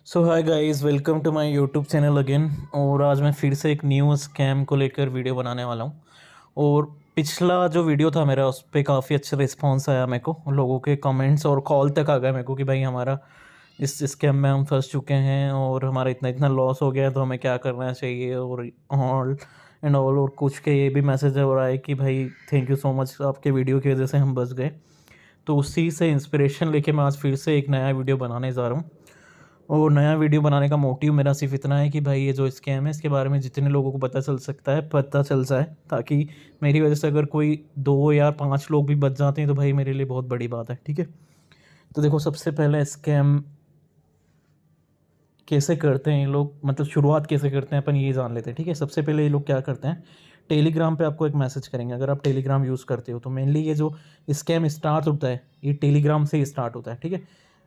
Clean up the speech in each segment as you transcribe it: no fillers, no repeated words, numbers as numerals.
So hi guys, welcome to my YouTube channel again. और आज मैं फिर से एक न्यू स्कैम को लेकर वीडियो बनाने वाला हूँ। और पिछला जो वीडियो था मेरा, उस पर काफ़ी अच्छा रिस्पांस आया मेरे को। लोगों के कमेंट्स और कॉल तक आ गए मेरे को कि भाई हमारा इस स्कैम में हम फंस चुके हैं और हमारा इतना इतना लॉस हो गया है, तो हमें क्या करना चाहिए और ऑल एंड ऑल। और कुछ के ये भी मैसेज हो रहा है कि भाई थैंक यू सो मच, आपके वीडियो की वजह से हम बच गए। तो उसी से इंस्पिरेशन लेके मैं आज फिर से एक नया वीडियो बनाने जा रहा हूँ। और नया वीडियो बनाने का मोटिव मेरा सिर्फ इतना है कि भाई ये जो स्कैम है इसके बारे में जितने लोगों को पता चल सकता है पता चल जाए, ताकि मेरी वजह से अगर कोई 2 या 5 लोग भी बच जाते हैं तो भाई मेरे लिए बहुत बड़ी बात है। ठीक है, तो देखो, सबसे पहले स्कैम कैसे करते हैं ये लोग, मतलब शुरुआत कैसे करते हैं अपन ये जान लेते हैं। ठीक है, सबसे पहले ये लोग क्या करते हैं, टेलीग्राम पे आपको एक मैसेज करेंगे। अगर आप टेलीग्राम यूज़ करते हो तो मेनली ये जो स्कैम स्टार्ट होता है ये टेलीग्राम से ही स्टार्ट होता है। ठीक है,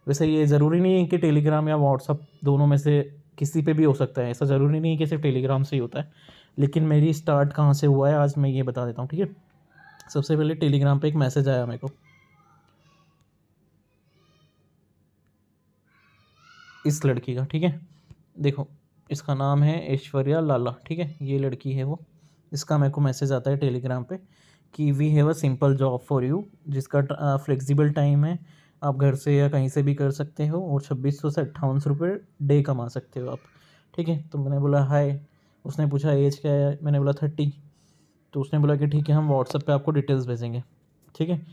वैसे ये ज़रूरी नहीं है कि टेलीग्राम या व्हाट्सअप दोनों में से किसी पे भी हो सकता है, ऐसा ज़रूरी नहीं है कि सिर्फ टेलीग्राम से ही होता है। लेकिन मेरी स्टार्ट कहाँ से हुआ है आज मैं ये बता देता हूँ। ठीक है, सबसे पहले टेलीग्राम पे एक मैसेज आया मेरे को, इस लड़की का। ठीक है, देखो, इसका नाम है ऐश्वर्या लाला। ठीक है, ये लड़की है वो। इसका मेरे को मैसेज आता है टेलीग्राम पे कि we have a simple job for you, जिसका फ्लेक्सिबल टाइम है, आप घर से या कहीं से भी कर सकते हो, और 2600 से 5800 रुपये डे कमा सकते हो आप। ठीक है, तो मैंने बोला हाय। उसने पूछा एज क्या है, मैंने बोला 30। तो उसने बोला कि ठीक है, हम व्हाट्सअप पे आपको डिटेल्स भेजेंगे। ठीक है,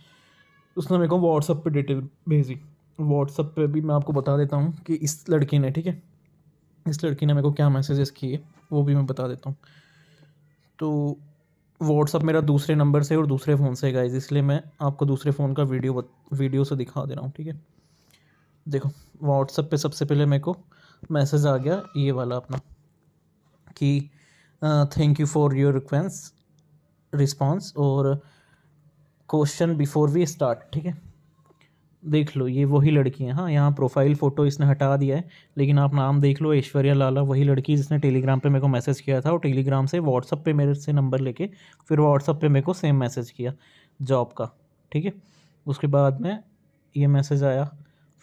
उसने मेरे को व्हाट्सअप पे डिटेल भेजी। व्हाट्सअप पे भी मैं आपको बता देता हूँ कि इस लड़की ने, ठीक है, इस लड़की ने मेरे को क्या मैसेजेस किए वो भी मैं बता देता हूँ। तो व्हाट्सअप मेरा दूसरे नंबर से और दूसरे फ़ोन से गाइज, इसलिए मैं आपको दूसरे फ़ोन का वीडियो से दिखा दे रहा हूँ। ठीक है, देखो, व्हाट्सअप पे सबसे पहले मेरे को मैसेज आ गया ये वाला अपना कि thank you for your response और क्वेश्चन बिफोर वी स्टार्ट। ठीक है, देख लो, ये वही लड़की है। हाँ, यहाँ प्रोफाइल फ़ोटो इसने हटा दिया है, लेकिन आप नाम देख लो, ऐश्वर्या लाला, वही लड़की जिसने टेलीग्राम पे मेरे को मैसेज किया था, और टेलीग्राम से व्हाट्सअप पे मेरे से नंबर लेके फिर व्हाट्सअप पे मेरे को सेम मैसेज किया जॉब का। ठीक है, उसके बाद में ये मैसेज आया,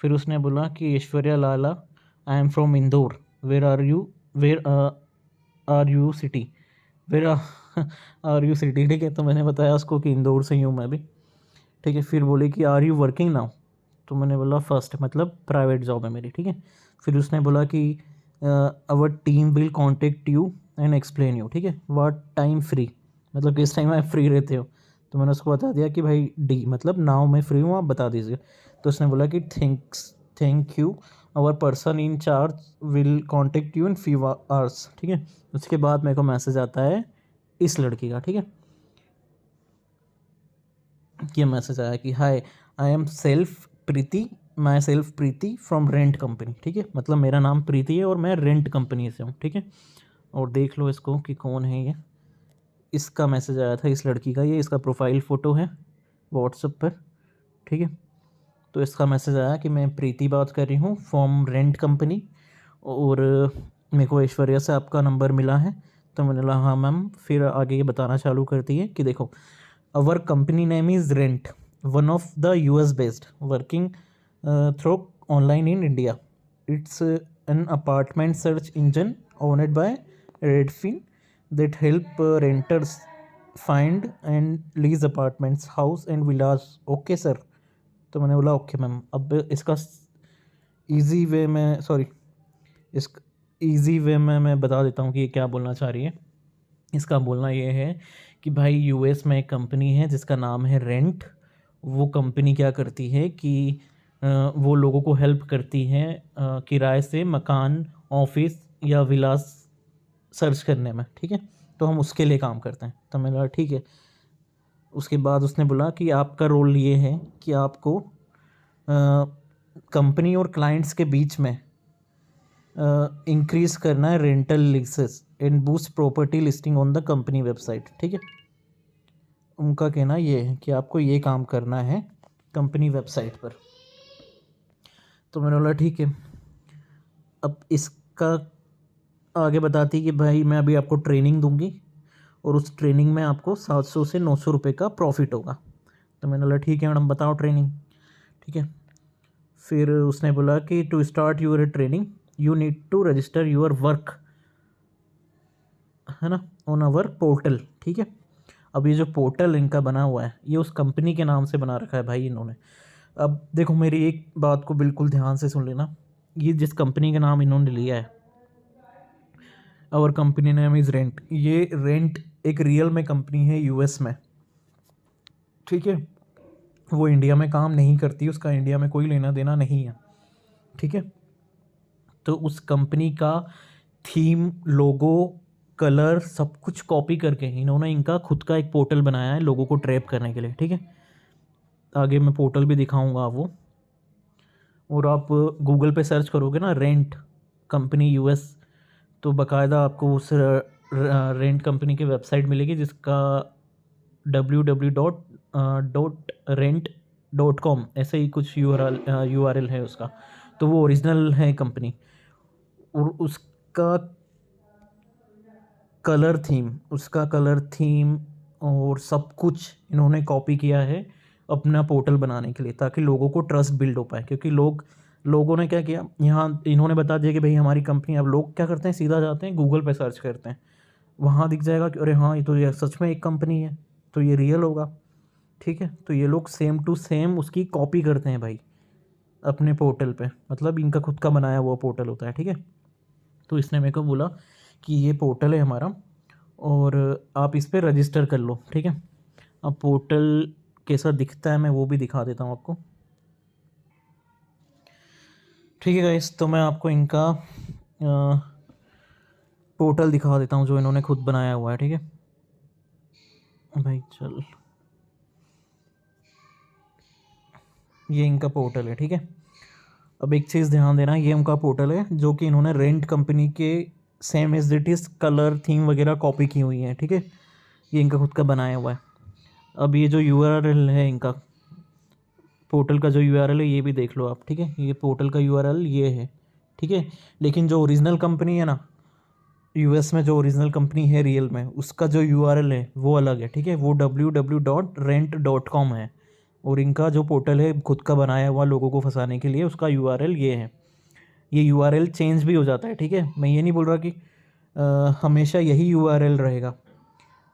फिर उसने बोला कि Aishwarya Lala, I am from Indore, where are you city, where are you city. ठीक है, तो मैंने बताया उसको कि इंदौर से ही हूँ मैं भी। ठीक है, फिर बोले कि आर यू वर्किंग नाउ, तो मैंने बोला फर्स्ट, मतलब प्राइवेट जॉब है मेरी। ठीक है, फिर उसने बोला कि our team will contact you and explain you. ठीक है, व्हाट टाइम फ्री, मतलब किस टाइम आप फ्री रहते हो। तो मैंने उसको बता दिया कि भाई डी मतलब नाउ मैं फ्री हूँ, आप बता दीजिए। तो उसने बोला कि thank you, our person in charge will contact you in few hours. ठीक है, उसके बाद मेरे को मैसेज आता है इस लड़की का। ठीक है, ये मैसेज आया कि hi, I am self Preeti, my self Preeti from rent company. ठीक है, मतलब मेरा नाम प्रीति है और मैं रेंट कंपनी से हूँ। ठीक है, और देख लो इसको कि कौन है ये। इसका मैसेज आया था इस लड़की का, ये इसका प्रोफाइल फ़ोटो है व्हाट्सएप पर। ठीक है, तो इसका मैसेज आया कि मैं प्रीति बात कर रही हूँ फ्रॉम रेंट कंपनी, और मेरे को ऐश्वर्या से आपका नंबर मिला है। तो मैंने बोला हाँ मैम। फिर आगे ये बताना चालू करती है कि देखो, our company name is Rent, one of the US based working through online in India. It's an apartment search engine owned by Redfin that help renters find and lease apartments, house and villas. Okay sir। तो मैंने बोला okay ma'am. अब इसका easy way में, sorry, इस easy way में मैं बता देता हूँ कि ये क्या बोलना चाह रही है। इसका बोलना ये है कि भाई यूएस में एक कंपनी है जिसका नाम है रेंट। वो कंपनी क्या करती है कि वो लोगों को हेल्प करती है किराए से मकान, ऑफिस या विलास सर्च करने में। ठीक है, तो हम उसके लिए काम करते हैं। तो मैंने बोला ठीक है। उसके बाद उसने बोला कि आपका रोल ये है कि आपको कंपनी और क्लाइंट्स के बीच में इंक्रीज़ करना है rental leases and boost property listing on the company website. ठीक है, उनका कहना ये है कि आपको ये काम करना है कंपनी वेबसाइट पर। तो मैंने बोला ठीक है। अब इसका आगे बताती कि भाई मैं अभी आपको ट्रेनिंग दूंगी और उस ट्रेनिंग में आपको 700 से 900 रुपये का प्रॉफिट होगा। तो मैंने बोला ठीक है मैडम, बताओ ट्रेनिंग। ठीक है, फिर उसने बोला कि to start your training you need to register your work, है ना, ऑन आवर पोर्टल, ठीक है। अब ये जो पोर्टल इनका बना हुआ है ये उस कंपनी के नाम से बना रखा है भाई इन्होंने। अब देखो मेरी एक बात को बिल्कुल ध्यान से सुन लेना, ये जिस कंपनी का नाम इन्होंने लिया है, और कंपनी नेम इज़ रेंट, ये रेंट एक रियल में कंपनी है यूएस में, ठीक है। वो इंडिया में काम नहीं करती, उसका इंडिया में कोई लेना देना नहीं है, ठीक है। तो उस कंपनी का थीम, लोगो, कलर सब कुछ कॉपी करके इन्होंने इनका खुद का एक पोर्टल बनाया है लोगों को ट्रैप करने के लिए, ठीक है। आगे मैं पोर्टल भी दिखाऊंगा वो, और आप गूगल पे सर्च करोगे ना रेंट कंपनी यूएस, तो बाकायदा आपको उस रेंट कंपनी की वेबसाइट मिलेगी जिसका www.rent.com ऐसे ही कुछ यूआरएल है उसका। तो वो ओरिजिनल है कंपनी, और उसका कलर थीम और सब कुछ इन्होंने कॉपी किया है अपना पोर्टल बनाने के लिए, ताकि लोगों को ट्रस्ट बिल्ड हो पाए। क्योंकि लोगों ने क्या किया, यहाँ इन्होंने बता दिया कि भाई हमारी कंपनी, अब लोग क्या करते हैं, सीधा जाते हैं गूगल पे सर्च करते हैं, वहाँ दिख जाएगा कि अरे हाँ ये तो ये सच में एक कंपनी है, तो ये रियल होगा, ठीक है। तो ये लोग सेम टू सेम उसकी कॉपी करते हैं भाई अपने पोर्टल पे, मतलब इनका खुद का बनाया हुआ पोर्टल होता है, ठीक है। तो इसने मेरे को बोला कि ये पोर्टल है हमारा और आप इस पर रजिस्टर कर लो, ठीक है। अब पोर्टल कैसा दिखता है मैं वो भी दिखा देता हूँ आपको, ठीक है गाइस। तो मैं आपको इनका पोर्टल दिखा देता हूँ जो इन्होंने खुद बनाया हुआ है, ठीक है भाई। चल, ये इनका पोर्टल है, ठीक है। अब एक चीज़ ध्यान देना, ये उनका पोर्टल है जो कि इन्होंने रेंट कंपनी के same as it is colour theme वगैरह कॉपी की हुई है, ठीक है। ये इनका खुद का बनाया हुआ है। अब ये जो यूआरएल है इनका पोर्टल का, जो यूआरएल है ये भी देख लो आप, ठीक है। ये पोर्टल का यूआरएल ये है, ठीक है। लेकिन जो ओरिजिनल कंपनी है ना यूएस में, जो ओरिजिनल कंपनी है रियल में, उसका जो यूआरएल है वो अलग है, ठीक है। वो www.rent.com है, और इनका जो पोर्टल है खुद का बनाया हुआ लोगों को फंसाने के लिए, उसका यूआरएल ये है। ये यूआरएल चेंज भी हो जाता है, ठीक है। मैं ये नहीं बोल रहा कि हमेशा यही यूआरएल रहेगा,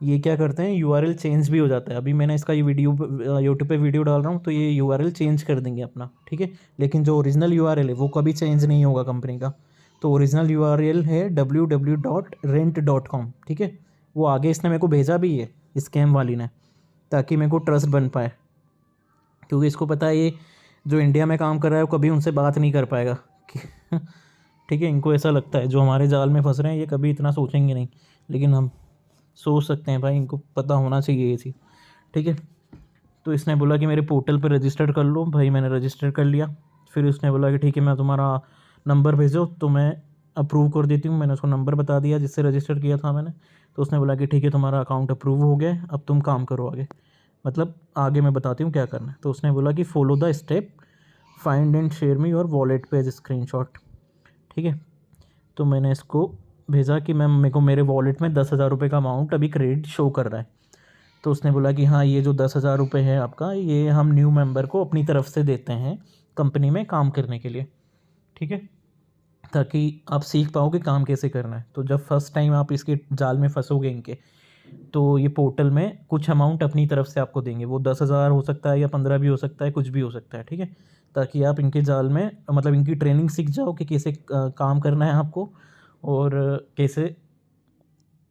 ये क्या करते हैं यूआरएल चेंज भी हो जाता है। अभी मैंने इसका ये वीडियो यूट्यूब पे वीडियो डाल रहा हूँ तो ये यूआरएल चेंज कर देंगे अपना, ठीक है। लेकिन जो ओरिजिनल यूआरएल है वो कभी चेंज नहीं होगा कंपनी का। तो ओरिजिनल यूआरएल है www.rent.com, ठीक है। वो आगे इसने मेरे को भेजा भी है स्कैम वाली ने, ताकि मेरे को ट्रस्ट बन पाए, क्योंकि इसको पता है ये जो इंडिया में काम कर रहा है वो कभी उनसे बात नहीं कर पाएगा ठीक है। इनको ऐसा लगता है जो हमारे जाल में फंस रहे हैं ये कभी इतना सोचेंगे नहीं, लेकिन हम सोच सकते हैं भाई, इनको पता होना चाहिए ये चीज़, ठीक है। तो इसने बोला कि मेरे पोर्टल पे रजिस्टर कर लो भाई, मैंने रजिस्टर कर लिया। फिर उसने बोला कि ठीक है मैं तुम्हारा नंबर भेजो तो मैं अप्रूव कर देती हूँ। मैंने उसको नंबर बता दिया जिससे रजिस्टर किया था मैंने। तो उसने बोला कि ठीक है तुम्हारा अकाउंट अप्रूव हो गया है, अब तुम काम करो आगे, मतलब आगे मैं बताती हूँ क्या करना है। तो उसने बोला कि follow the step, find and share me your wallet page screenshot, ठीक है। तो मैंने इसको भेजा कि मैम मेरे को मेरे वॉलेट में 10,000 रुपये का अमाउंट अभी क्रेडिट शो कर रहा है। तो उसने बोला कि हाँ ये जो 10,000 रुपये है आपका, ये हम न्यू मेंबर को अपनी तरफ से देते हैं कंपनी में काम करने के लिए, ठीक है, ताकि आप सीख पाओ कि काम कैसे करना है। तो जब फर्स्ट टाइम आप इसके जाल में फंसोगे इनके, तो ये पोर्टल में कुछ अमाउंट अपनी तरफ से आपको देंगे। वो 10,000 हो सकता है या 15 भी हो सकता है, कुछ भी हो सकता है, ठीक है। ताकि आप इनके जाल में, मतलब इनकी ट्रेनिंग सीख जाओ कि कैसे काम करना है आपको, और कैसे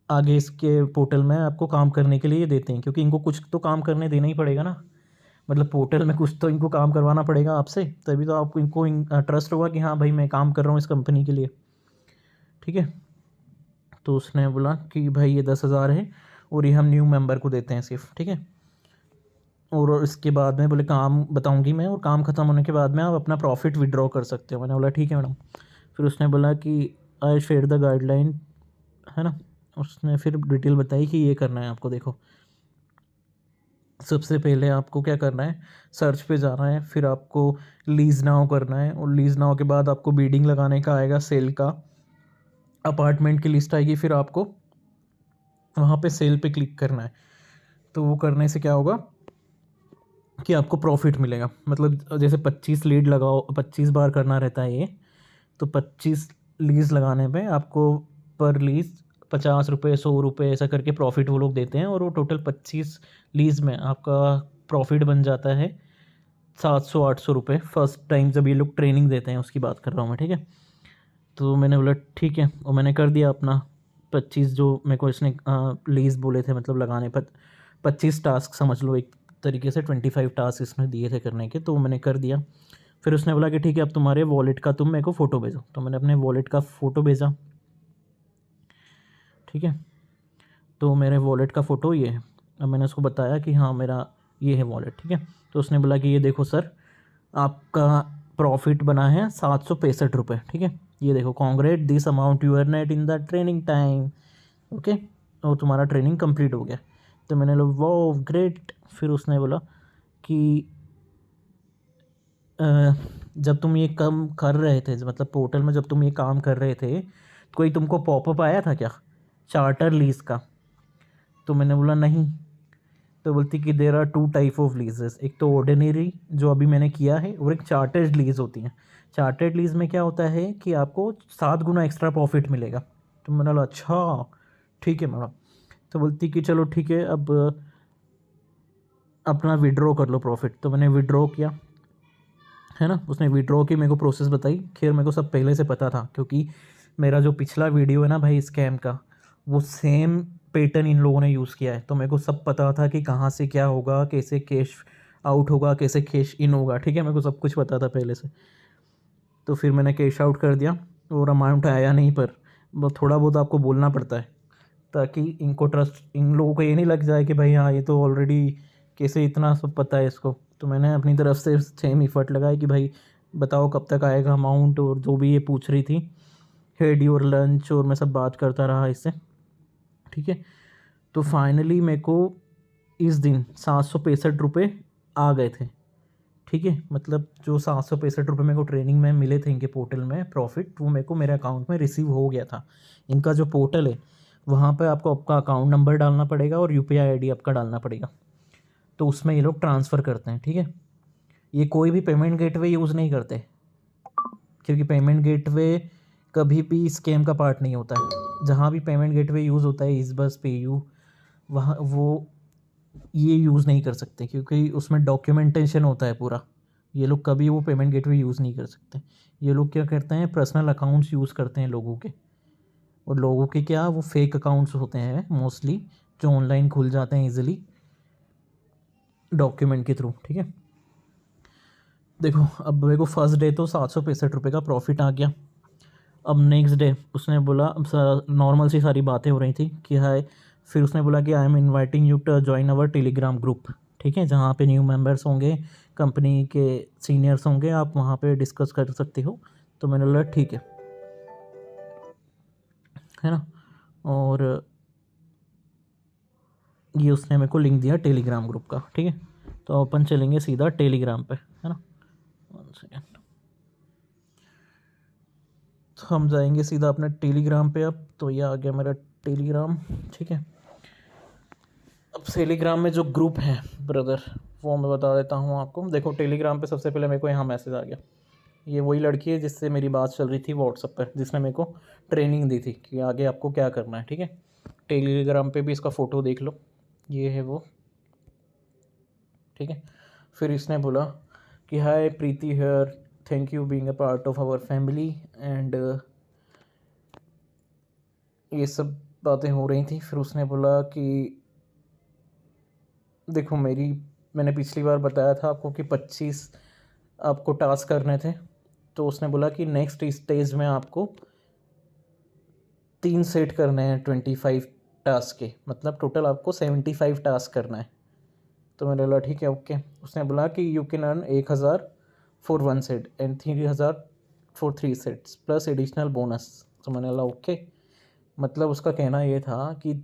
आगे इसके पोर्टल में आपको काम करने के लिए देते हैं। क्योंकि इनको कुछ तो काम करने देना ही पड़ेगा ना, मतलब पोर्टल में कुछ तो इनको काम करवाना पड़ेगा आपसे, तभी तो आपको इनको ट्रस्ट होगा कि हाँ भाई मैं काम कर रहा हूँ इस कंपनी के लिए, ठीक है। तो उसने बोला कि भाई ये 10,000 है और ये हम न्यू मेंबर को देते हैं सिर्फ, ठीक है। और इसके बाद में बोले काम बताऊंगी मैं, और काम ख़त्म होने के बाद में आप अपना प्रॉफिट विड्रॉ कर सकते हो। मैंने बोला ठीक है मैडम। फिर उसने बोला कि आई शेयर द गाइडलाइन, है ना। उसने फिर डिटेल बताई कि ये करना है आपको। देखो सबसे पहले आपको क्या करना है, सर्च पे जाना है, फिर आपको लीज़ नाउ करना है, और लीज़ नाउ के बाद आपको बीडिंग लगाने का आएगा, सेल का अपार्टमेंट की लिस्ट आएगी, फिर आपको वहाँ पे सेल पे क्लिक करना है। तो वो करने से क्या होगा कि आपको प्रॉफिट मिलेगा। मतलब जैसे 25 लीड लगाओ, 25 बार करना रहता है ये, तो 25 लीज़ लगाने पे आपको पर लीज़ 50 रुपये 100 रुपये ऐसा करके प्रॉफिट वो लोग देते हैं, और वो टोटल 25 लीज़ में आपका प्रॉफिट बन जाता है 700-800 रुपये फर्स्ट टाइम जब ये लोग ट्रेनिंग देते हैं, उसकी बात कर रहा हूँ मैं, ठीक है। तो मैंने बोला ठीक है, और मैंने कर दिया अपना 25 जो मेरे को इसने लीज़ बोले थे, मतलब लगाने पर 25 टास्क समझ लो एक तरीके से, 25 टास्क इसने दिए थे करने के, तो मैंने कर दिया। फिर उसने बोला कि ठीक है अब तुम्हारे वॉलेट का तुम मेरे को फ़ोटो भेजो, तो मैंने अपने वॉलेट का फ़ोटो भेजा, ठीक है। तो मेरे वॉलेट का फ़ोटो ये है। अब मैंने उसको बताया कि हाँ मेरा ये है वॉलेट, ठीक है। तो उसने बोला कि ये देखो सर, आपका प्रॉफिट बना है 765 रुपये, ठीक है। ये देखो, congrats this amount you are net in the training time, okay, और तुम्हारा ट्रेनिंग कंप्लीट हो गया। तो मैंने बोला वो ग्रेट। फिर उसने बोला कि जब तुम ये काम कर रहे थे, मतलब पोर्टल में जब तुम ये काम कर रहे थे, कोई तुमको पॉपअप आया था क्या चार्टर लीज का? तो मैंने बोला नहीं। तो बोलती कि there are 2 type of leagues, एक तो ऑर्डिनरी जो अभी मैंने किया है, और एक चार्टेड लीज होती है। चार्टेड लीज में क्या होता है कि आपको 7 गुना एक्स्ट्रा प्रॉफिट मिलेगा। तो मैंने बोला अच्छा ठीक है मैडम। तो बोलती कि चलो ठीक है, अब अपना विड्रॉ कर लो प्रॉफिट। तो मैंने विड्रॉ किया, है ना। उसने विड्रॉ की मेरे को प्रोसेस बताई। खैर मेरे को सब पहले से पता था, क्योंकि मेरा जो पिछला वीडियो है ना भाई स्कैम का, वो सेम पैटर्न इन लोगों ने यूज़ किया है। तो मेरे को सब पता था कि कहाँ से क्या होगा, कैसे कैश आउट होगा, कैसे कैश इन होगा, ठीक है। मेरे को सब कुछ पता था पहले से। तो फिर मैंने कैश आउट कर दिया, और अमाउंट आया नहीं, पर थोड़ा बहुत आपको बोलना पड़ता है, ताकि इनको ट्रस्ट, इन लोगों को ये नहीं लग जाए कि भाई हाँ ये तो ऑलरेडी कैसे इतना सब पता है इसको। तो मैंने अपनी तरफ से सेम इफ़र्ट लगाया कि भाई बताओ कब तक आएगा अमाउंट, और जो भी ये पूछ रही थी, हेड योर लंच, और मैं सब बात करता रहा इससे, ठीक है। तो फाइनली मेरे को इस दिन 765 रुपये आ गए थे, ठीक है। मतलब जो 765 रुपये मेरे को ट्रेनिंग में मिले थे इनके पोर्टल में प्रॉफिट, वो मेरे को मेरे अकाउंट में रिसीव हो गया था। इनका जो पोर्टल है वहाँ पे आपको आपका अकाउंट नंबर डालना पड़ेगा, और यूपीआई आईडी आपका डालना पड़ेगा। तो उसमें ये लोग ट्रांसफ़र करते हैं, ठीक है। ये कोई भी पेमेंट गेटवे यूज़ नहीं करते, क्योंकि पेमेंट गेटवे कभी भी स्कैम का पार्ट नहीं होता है। जहाँ भी पेमेंट गेटवे यूज़ होता है, इज़बस, पेयू, वहाँ वो ये यूज़ नहीं कर सकते, क्योंकि उसमें डॉक्यूमेंटेशन होता है पूरा। ये लोग कभी वो पेमेंट गेटवे यूज़ नहीं कर सकते। ये लोग क्या करते हैं, पर्सनल अकाउंट्स यूज़ करते हैं लोगों के, और लोगों के क्या, वो फेक अकाउंट्स होते हैं मोस्टली, जो ऑनलाइन खुल जाते हैं इजीली डॉक्यूमेंट के थ्रू, ठीक है। देखो अब मेरे को फर्स्ट डे तो 765 रुपये का प्रॉफिट आ गया। अब नेक्स्ट डे उसने बोला, अब नॉर्मल सी सारी बातें हो रही थी कि हाय। फिर उसने बोला कि I am inviting you to join our Telegram group, ठीक है, जहाँ पे न्यू मेंबर्स होंगे, कंपनी के सीनियर्स होंगे, आप वहाँ पे डिस्कस कर सकते हो। तो मैंने बोला ठीक है ना। और ये उसने मेरे को लिंक दिया टेलीग्राम ग्रुप का, ठीक है। तो अपन चलेंगे सीधा टेलीग्राम पे, है ना। 1 सेकेंड। तो हम जाएंगे सीधा अपने टेलीग्राम पे। अब तो ये आ गया मेरा टेलीग्राम, ठीक है। अब टेलीग्राम में जो ग्रुप है ब्रदर, वो मैं बता देता हूँ आपको। देखो टेलीग्राम पे सबसे पहले मेरे को यहाँ मैसेज आ गया। ये वही लड़की है जिससे मेरी बात चल रही थी व्हाट्सएप पर, जिसने मेरे को ट्रेनिंग दी थी कि आगे आपको क्या करना है, ठीक है। टेलीग्राम पे भी इसका फ़ोटो देख लो, ये है वो, ठीक है। फिर इसने बोला कि hi Preeti here, thank you being a part of our family, and ये सब बातें हो रही थी। फिर उसने बोला कि देखो मैंने पिछली बार बताया था आपको कि 25 आपको टास्क करने थे। तो उसने बोला कि नेक्स्ट स्टेज में आपको 3 सेट करने हैं 25 टास्क के, मतलब टोटल आपको 75 टास्क करना है। तो मैंने बोला ठीक है ओके। उसने बोला कि you can earn 1000 for 1 set and 3000 for 3 sets plus additional bonus. तो मैंने बोला ओके। मतलब उसका कहना ये था कि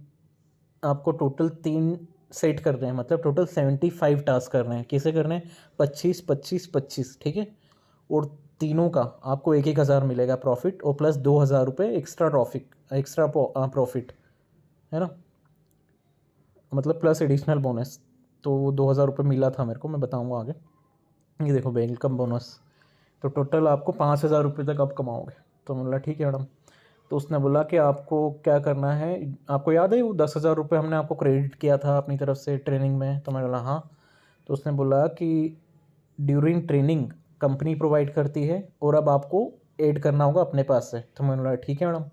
आपको टोटल 3 सेट कर रहे हैं, मतलब टोटल 75 टास्क कर रहे हैं। कैसे कर रहे हैं, 25 25 25, ठीक है। और तीनों का आपको 1,000 मिलेगा प्रॉफिट, और प्लस 2,000 रुपये एक्स्ट्रा प्रॉफिट, है ना, मतलब प्लस एडिशनल बोनस। तो वो 2,000 रुपये मिला था मेरे को, मैं बताऊँगा आगे। ये देखो वेलकम बोनस। तो टोटल आपको 5,000 रुपये तक आप कमाओगे, तो मैंने बोला ठीक है मैडम। तो उसने बोला कि आपको क्या करना है, आपको याद है वो 10,000 रुपये हमने आपको क्रेडिट किया था अपनी तरफ से ट्रेनिंग में? तो मैंने बोला हाँ। तो उसने बोला कि ड्यूरिंग ट्रेनिंग कंपनी प्रोवाइड करती है और अब आपको ऐड करना होगा अपने पास से। तो मैंने बोला ठीक है मैडम।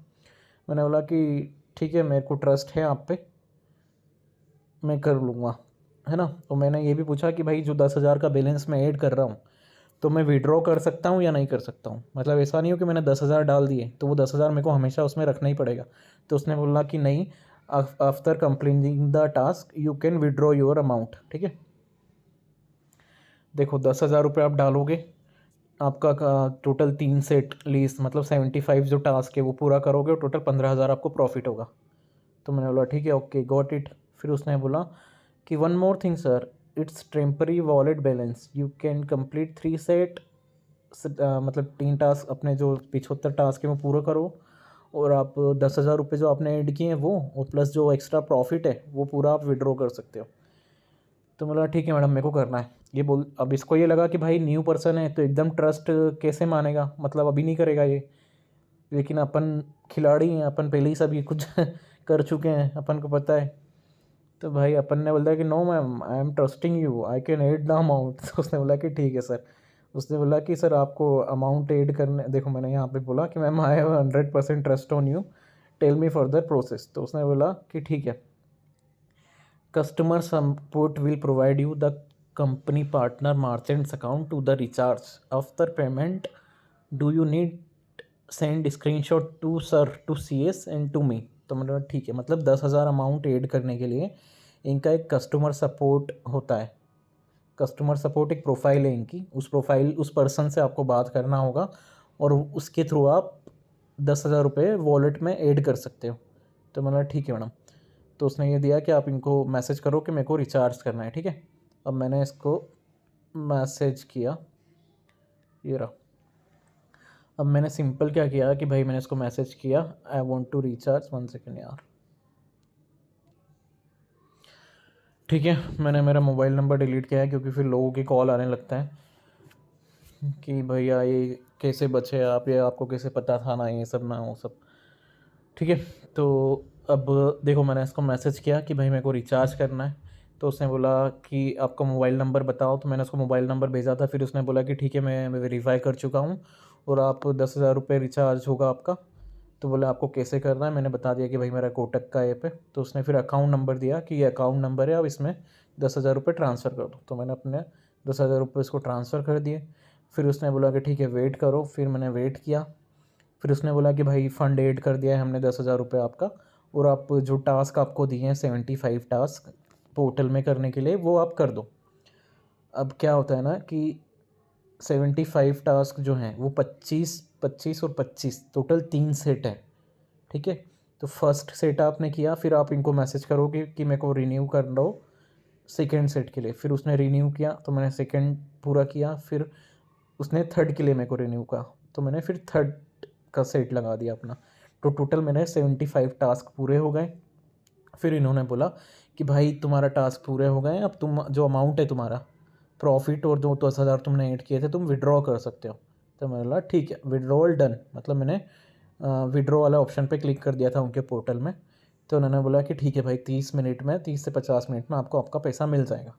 मैंने बोला कि ठीक है, मेरे को ट्रस्ट है आप पे, मैं कर लूँगा, है ना। तो मैंने ये भी पूछा कि भाई जो 10,000 का बैलेंस मैं ऐड कर रहा हूँ तो मैं विड्रॉ कर सकता हूँ या नहीं कर सकता हूँ? मतलब ऐसा नहीं हो कि मैंने 10,000 डाल दिए तो वो 10,000 मेरे को हमेशा उसमें रखना ही पड़ेगा। तो उसने बोला कि नहीं, after completing the task you can withdraw your amount. ठीक है, देखो 10,000 रुपये आप डालोगे, आपका टोटल 3 सेट लीज मतलब 75 जो टास्क है वो पूरा करोगे और टोटल 15,000 आपको प्रॉफिट होगा। तो मैंने बोला ठीक है, ओके गॉट इट। फिर उसने बोला कि one more thing sir, it's temporary wallet balance, you can complete 3 set, मतलब 3 टास्क अपने जो 75 टास्क है वो पूरा करो और आप 10,000 रुपये जो आपने ऐड किए हैं वो और प्लस जो एक्स्ट्रा प्रॉफिट है वो पूरा आप विड्रॉ कर सकते हो। तो बोला ठीक है मैडम, मेरे को करना है ये बोल। अब इसको ये लगा कि भाई न्यू पर्सन है तो एकदम ट्रस्ट कैसे मानेगा, मतलब अभी नहीं करेगा ये। लेकिन अपन खिलाड़ी हैं, अपन पहले ही सब ये कुछ कर चुके हैं, अपन को पता है। तो भाई अपन ने बोला कि no ma'am, I am trusting you, I can add the amount. तो उसने बोला कि ठीक है सर। उसने बोला कि सर आपको अमाउंट ऐड करने, देखो मैंने यहाँ पे बोला कि ma'am I have 100% trust on you, tell me further process. तो उसने बोला कि ठीक है, customer support will provide you the company partner merchants account to the recharge. After payment, do you need send screenshot to sir to CS and to me? तो मैंने बोला ठीक है, मतलब 10,000 अमाउंट ऐड करने के लिए इनका एक कस्टमर सपोर्ट होता है। कस्टमर सपोर्ट एक प्रोफाइल है इनकी, उस प्रोफाइल उस पर्सन से आपको बात करना होगा और उसके थ्रू आप 10,000 रुपये वॉलेट में ऐड कर सकते हो। तो मैंने बोला ठीक है मैडम। तो उसने ये दिया कि आप इनको मैसेज करो कि मेरे को रिचार्ज करना है। ठीक है, अब मैंने इसको मैसेज किया, ये रहा। अब मैंने सिंपल क्या किया कि भाई मैंने इसको मैसेज किया, I want to recharge, 1 second यार। ठीक है, मैंने मेरा मोबाइल नंबर डिलीट किया है क्योंकि फिर लोगों की कॉल आने लगता है कि भैया ये कैसे बचे आप, ये आपको कैसे पता था ना, ये सब ना वो सब। ठीक है, तो अब देखो मैंने इसको मैसेज किया कि भाई मेरे को रिचार्ज करना है। तो उसने बोला कि आपका मोबाइल नंबर बताओ। तो मैंने उसको मोबाइल नंबर भेजा था। फिर उसने बोला कि ठीक है, मैं वेरीफाई कर चुका हूँ और आप 10,000 रुपये रिचार्ज होगा आपका। तो बोला आपको कैसे करना है, मैंने बता दिया कि भाई मेरा कोटक का ऐप है। तो उसने फिर अकाउंट नंबर दिया कि ये अकाउंट नंबर है, आप इसमें 10,000 रुपये ट्रांसफ़र कर दो। तो मैंने अपने 10,000 रुपये इसको ट्रांसफ़र कर दिए। फिर उसने बोला कि ठीक है वेट करो। फिर मैंने वेट किया। फिर उसने बोला कि भाई फ़ंड ऐड कर दिया है हमने 10,000 रुपये आपका, और आप जो टास्क आपको दिए हैं 75 टास्क पोर्टल में करने के लिए वो आप कर दो। अब क्या होता है ना कि 75 टास्क जो हैं वो 25 25 और 25 टोटल 3 सेट है। ठीक है, तो फर्स्ट सेट आपने किया, फिर आप इनको मैसेज करोगे कि मेरे को रिन्यू कर दो सेकेंड सेट के लिए। फिर उसने रिन्यू किया तो मैंने सेकेंड पूरा किया। फिर उसने थर्ड के लिए मेरे को रिन्यू कहा तो मैंने फिर थर्ड का सेट लगा दिया अपना। तो टोटल मैंने 75 टास्क पूरे हो गए। फिर इन्होंने बोला कि भाई तुम्हारा टास्क पूरे हो गए, अब तुम जो अमाउंट है तुम्हारा प्रॉफिट और जो 10,000 तुमने ऐड किए थे तुम विड्रॉ कर सकते हो। तो मैंने बोला ठीक है, विड्रॉल डन। मतलब मैंने विड्रॉ वाला ऑप्शन पे क्लिक कर दिया था उनके पोर्टल में। तो उन्होंने बोला कि ठीक है भाई 30 मिनट में, 30 से 50 मिनट में आपको आपका पैसा मिल जाएगा।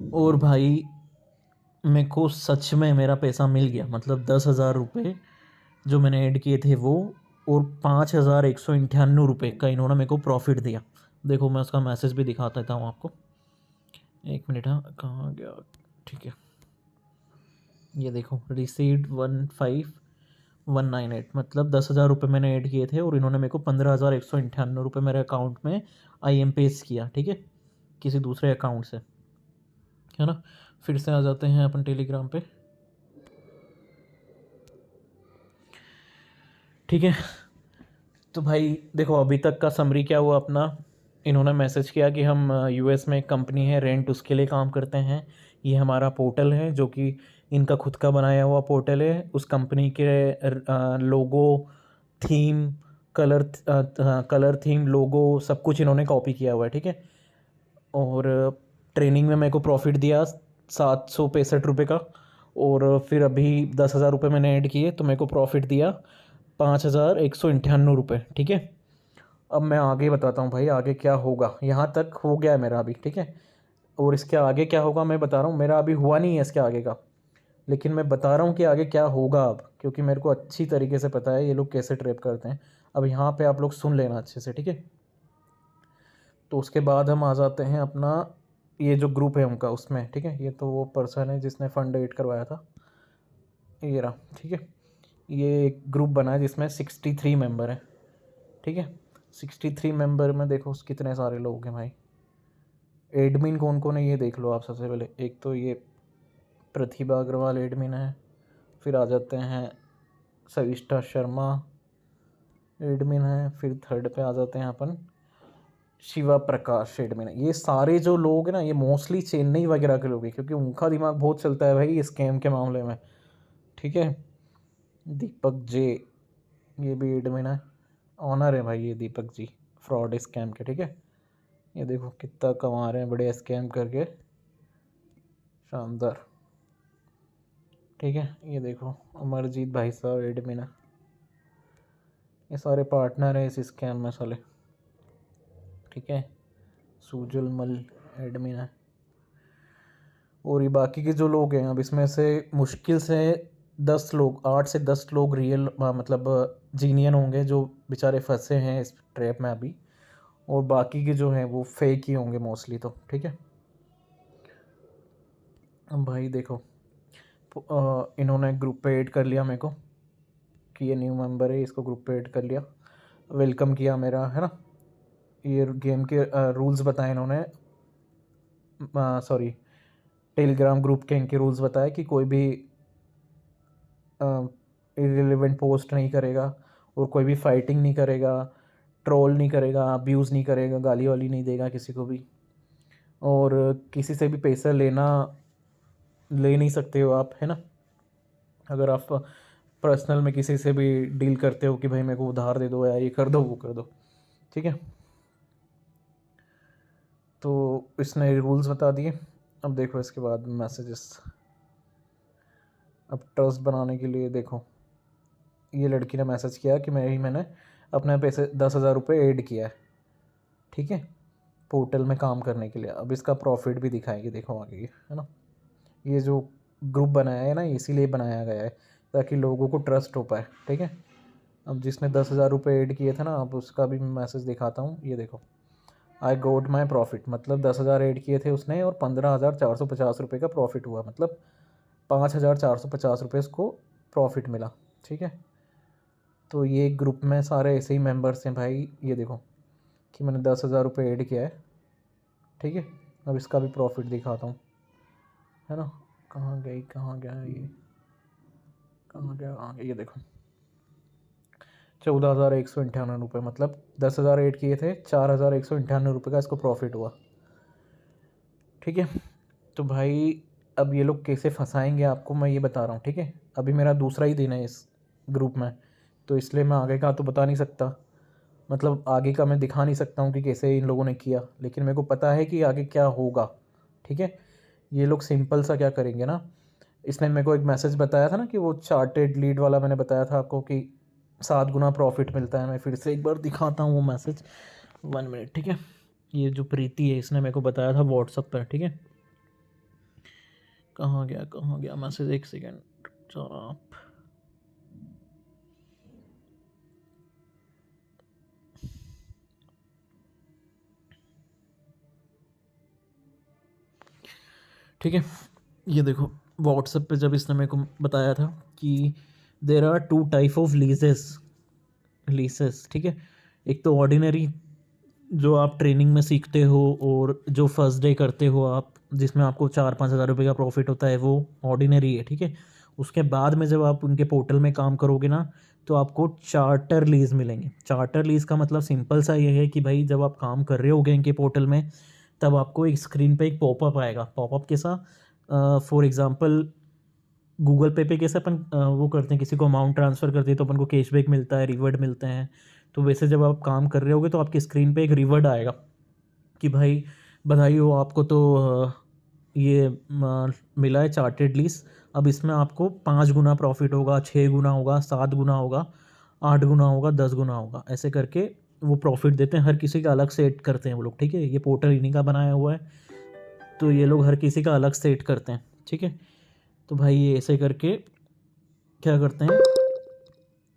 और भाई मेरे को सच में मेरा पैसा मिल गया, मतलब 10,000 रुपये जो मैंने ऐड किए थे वो, और 5,198 रुपये का इन्होंने मेरे को प्रॉफिट दिया। देखो मैं उसका मैसेज भी दिखा देता हूँ आपको, 1 मिनट। हाँ कहाँ गया, ठीक है ये देखो, रिसीव्ड 15,198, मतलब 10,000 रुपये मैंने ऐड किए थे और इन्होंने मेरे को 15,198 रुपये मेरे अकाउंट में IMPS किया। ठीक है, किसी दूसरे अकाउंट से, है ना। फिर से आ जाते हैं अपन टेलीग्राम पे। ठीक है, तो भाई देखो अभी तक का समरी क्या हुआ अपना। इन्होंने मैसेज किया कि हम US में एक कंपनी है रेंट, उसके लिए काम करते हैं। ये हमारा पोर्टल है जो कि इनका खुद का बनाया हुआ पोर्टल है। उस कंपनी के लोगो, थीम, कलर थीम, लोगो सब कुछ इन्होंने कॉपी किया हुआ है। ठीक है, और ट्रेनिंग में मेरे को प्रॉफिट दिया 765 रुपये का, और फिर अभी 10,000 रुपये मैंने ऐड किए तो मेरे को प्रॉफिट दिया 5,198 रुपये। ठीक है, अब मैं आगे बताता हूँ भाई आगे क्या होगा। यहाँ तक हो गया है मेरा अभी, ठीक है, और इसके आगे क्या होगा मैं बता रहा हूँ। मेरा अभी हुआ नहीं है इसके आगे का, लेकिन मैं बता रहा हूँ कि आगे क्या होगा अब, क्योंकि मेरे को अच्छी तरीके से पता है ये लोग कैसे ट्रैप करते हैं। अब यहाँ पे आप लोग सुन लेना अच्छे से, ठीक है। तो उसके बाद हम आ जाते हैं अपना ये जो ग्रुप है उनका उसमें, ठीक है। ये तो वो पर्सन है जिसने फ़ंड एड करवाया था, ये रहा, ठीक है। ये एक ग्रुप बना है जिसमें 63 मेंबर हैं, ठीक है। 63 मेंबर में देखो कितने सारे लोग हैं भाई। एडमिन कौन कौन है ये देख लो आप सबसे पहले। एक तो ये प्रतिभा अग्रवाल एडमिन है, फिर आ जाते हैं सविष्टा शर्मा एडमिन है, फिर थर्ड पे आ जाते हैं अपन शिवा प्रकाश एडमिन है। ये सारे जो लोग हैं ना ये मोस्टली चेन्नई वगैरह के लोग हैं, क्योंकि उनका दिमाग बहुत चलता है भाई स्कैम के मामले में, ठीक है। दीपक जे ये भी एडमिन है, ऑनर है भाई ये दीपक जी फ्रॉड स्कैम के, ठीक है। ये देखो कितना कमा रहे हैं बड़े स्कैम करके, शानदार, ठीक है। ये देखो अमरजीत भाई साहब एडमिन है। ये सारे पार्टनर हैं इस स्कैम में साले, ठीक है। सुजल मल एडमिन है, और ये बाकी के जो लोग हैं अब इसमें से मुश्किल से 10 लोग, 8 से 10 लोग रियल मतलब जीनियन होंगे जो बेचारे फंसे हैं इस ट्रैप में अभी, और बाकी के जो हैं वो फेक ही होंगे मोस्टली, तो ठीक है। अब भाई देखो इन्होंने ग्रुप पे ऐड कर लिया मेरे को कि ये न्यू मेंबर है, इसको ग्रुप पे ऐड कर लिया, वेलकम किया मेरा, है ना। ये गेम के रूल्स बताए इन्होंने, सॉरी टेलीग्राम ग्रुप के इनके रूल्स बताए कि कोई भी इरेलीवेंट पोस्ट नहीं करेगा, और कोई भी फाइटिंग नहीं करेगा, ट्रोल नहीं करेगा, अब्यूज़ नहीं करेगा, गाली वाली नहीं देगा किसी को भी, और किसी से भी पैसा ले नहीं सकते हो आप, है ना। अगर आप पर्सनल में किसी से भी डील करते हो कि भाई मेरे को उधार दे दो या ये कर दो वो कर दो, ठीक है। तो इसने रूल्स बता दिए। अब देखो इसके बाद मैसेजेस, अब ट्रस्ट बनाने के लिए देखो ये लड़की ने मैसेज किया कि मैंने अपने पैसे 10,000 रुपये ऐड किया है, ठीक है, पोर्टल में काम करने के लिए। अब इसका प्रॉफिट भी दिखाएंगे, देखो आगे, है ना। ये जो ग्रुप बनाया है ना इसीलिए बनाया गया है ताकि लोगों को ट्रस्ट हो पाए, ठीक है। अब जिसने 10,000 रुपये ऐड किए थे ना, अब उसका भी मैं मैसेज दिखाता हूँ। ये देखो आई गोट माई प्रॉफिट, मतलब 10,000 ऐड किए थे उसने और 15,450 रुपये का प्रॉफिट हुआ, मतलब 5,450 रुपये इसको प्रॉफिट मिला, ठीक है। तो ये ग्रुप में सारे ऐसे ही मेंबर्स हैं भाई। ये देखो कि मैंने 10,000 रुपये ऐड किया है, ठीक है। अब इसका भी प्रॉफिट दिखाता हूँ, है ना। कहाँ गया ये, कहाँ गया, ये देखो 14,198 रुपये, मतलब 10,000 ऐड किए थे, 4,198 रुपये का इसको प्रॉफिट हुआ, ठीक है। तो भाई अब ये लोग कैसे फंसाएंगे आपको मैं ये बता रहा हूँ, ठीक है। अभी मेरा दूसरा ही दिन है इस ग्रुप में, तो इसलिए मैं आगे का तो बता नहीं सकता, मतलब आगे का मैं दिखा नहीं सकता हूँ कि कैसे इन लोगों ने किया, लेकिन मेरे को पता है कि आगे क्या होगा, ठीक है। ये लोग सिंपल सा क्या करेंगे ना, इसने मेरे को एक मैसेज बताया था ना कि वो चार्टेड लीड वाला, मैंने बताया था आपको कि 7 गुना प्रॉफिट मिलता है। मैं फिर से एक बार दिखाता हूँ वो मैसेज, 1 मिनट, ठीक है। ये जो प्रीति है इसने मेरे को बताया था व्हाट्सएप पर, ठीक है। कहाँ गया मैसेज, एक सेकेंड चलो आप, ठीक है। ये देखो व्हाट्सएप पे जब इसने मेरे को बताया था कि there are 2 type of laissez, ठीक है। एक तो ऑर्डिनरी जो आप ट्रेनिंग में सीखते हो और जो फर्स्ट डे करते हो आप, जिसमें आपको 4-5 हज़ार रुपये का प्रॉफिट होता है, वो ऑर्डिनरी है, ठीक है। उसके बाद में जब आप उनके पोर्टल में काम करोगे ना तो आपको चार्टर लीज मिलेंगे। चार्टर लीज का मतलब सिंपल सा ये है कि भाई जब आप काम कर रहे होगे इनके पोर्टल में तब आपको एक स्क्रीन पे एक पॉपअप आएगा। पॉपअप कैसा, फॉर एग्ज़ाम्पल गूगल पे कैसे अपन वो करते हैं, किसी को अमाउंट ट्रांसफ़र करते हैं तो अपन को कैशबैक मिलता है, रिवॉर्ड मिलते हैं। तो वैसे जब आप काम कर रहे होगे तो आपकी स्क्रीन पे एक रिवॉर्ड आएगा कि भाई बधाई हो आपको, तो ये मिला है चार्टेड लीज। अब इसमें आपको 5 गुना प्रॉफिट होगा, 6 गुना होगा, 7 गुना होगा, 8 गुना होगा, 10 गुना होगा, ऐसे करके वो प्रॉफिट देते हैं। हर किसी का अलग सेट करते हैं वो लोग, ठीक है। ये पोर्टल इन्हीं का बनाया हुआ है, तो ये लोग हर किसी का अलग सेट करते हैं, ठीक है। तो भाई ये ऐसे करके क्या करते हैं,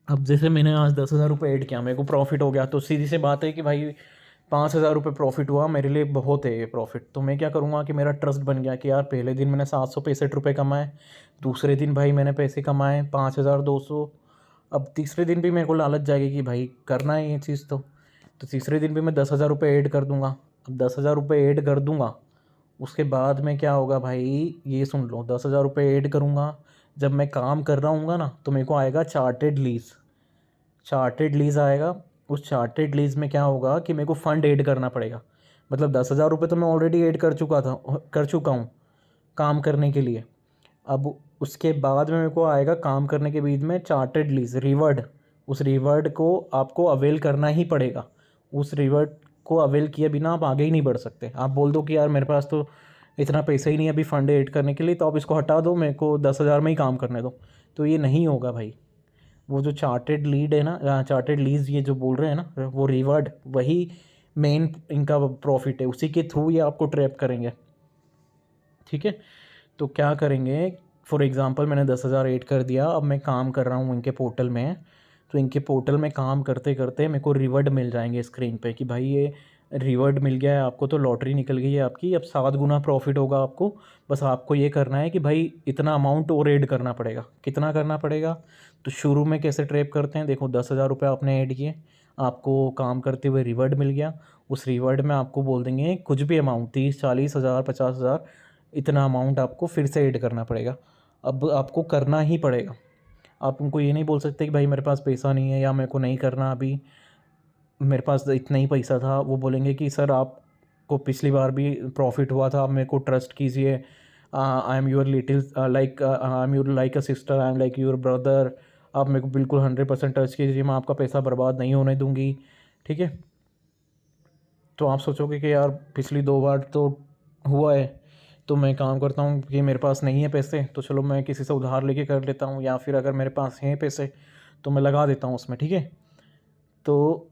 अब जैसे मैंने आज 10,000 रुपये ऐड किया, मेरे को प्रॉफिट हो गया, तो सीधी सी बात है कि भाई 5,000 रुपये प्रॉफिट हुआ, मेरे लिए बहुत है ये प्रॉफिट। तो मैं क्या करूँगा कि मेरा ट्रस्ट बन गया कि यार पहले दिन मैंने 765 रुपये कमाए, दूसरे दिन भाई मैंने पैसे कमाए 5,200, अब तीसरे दिन भी मेरे को लालच जाएगी कि भाई करना है ये चीज़, तो तीसरे दिन भी मैं 10,000 रुपये ऐड कर दूँगा। अब 10,000 रुपये ऐड कर दूँगा, उसके बाद में क्या होगा भाई, ये सुन लो, 10,000 रुपये ऐड करूँगा, जब मैं काम कर रहा हूँगा ना, तो मेरे को आएगा चार्टेड लीज। चार्टेड लीज आएगा, उस चार्टेड लीज में क्या होगा कि मेरे को फ़ंड ऐड करना पड़ेगा। मतलब 10,000 रुपये तो मैं ऑलरेडी ऐड कर चुका हूँ काम करने के लिए। अब उसके बाद में मेरे को आएगा काम करने के बीच में चार्टेड लीज रिवॉर्ड। उस रिवॉर्ड को आपको अवेल करना ही पड़ेगा। उस रिवॉर्ड को अवेल किए बिना आप आगे ही नहीं बढ़ सकते। आप बोल दो कि यार मेरे पास तो इतना पैसा ही नहीं है अभी फ़ंड ऐड करने के लिए, तो आप इसको हटा दो, मेरे को 10,000 में ही काम करने दो, तो ये नहीं होगा भाई। वो जो चार्टेड लीड है ना, चार्टेड लीज ये जो बोल रहे हैं ना, वो रिवॉर्ड वही मेन इनका प्रॉफिट है, उसी के थ्रू ये आपको ट्रैप करेंगे, ठीक है। तो क्या करेंगे, फॉर एग्ज़ाम्पल मैंने 10,000 ऐड कर दिया, अब मैं काम कर रहा हूँ इनके पोर्टल में, तो इनके पोर्टल में काम करते करते मेरे को रिवॉर्ड मिल जाएंगे स्क्रीन पे कि भाई ये रिवॉर्ड मिल गया है आपको, तो लॉटरी निकल गई है आपकी, अब 7 गुना प्रॉफिट होगा आपको। बस आपको ये करना है कि भाई इतना अमाउंट और ऐड करना पड़ेगा। कितना करना पड़ेगा, तो शुरू में कैसे ट्रैप करते हैं, देखो 10,000 रुपये आपने ऐड किए, आपको काम करते हुए रिवॉर्ड मिल गया, उस रिवॉर्ड में आपको बोल देंगे कुछ भी अमाउंट, 30, 40 हज़ार, 50 हज़ार, इतना अमाउंट आपको फिर से ऐड करना पड़ेगा। अब आपको करना ही पड़ेगा। आप उनको ये नहीं बोल सकते कि भाई मेरे पास पैसा नहीं है या मेरे को नहीं करना अभी, मेरे पास इतना ही पैसा था। वो बोलेंगे कि सर आपको पिछली बार भी प्रॉफिट हुआ था, आप मेरे को ट्रस्ट कीजिए, I am your little like I am your like a sister, I am like your brother, आप मेरे को बिल्कुल 100% ट्रस्ट कीजिए, मैं आपका पैसा बर्बाद नहीं होने दूंगी, ठीक है। तो आप सोचोगे कि यार पिछली 2 बार तो हुआ है, तो मैं काम करता हूँ कि मेरे पास नहीं है पैसे, तो चलो मैं किसी से उधार लेके कर लेता हूँ, या फिर अगर मेरे पास हैं पैसे तो मैं लगा देता हूँ उसमें, ठीक है। तो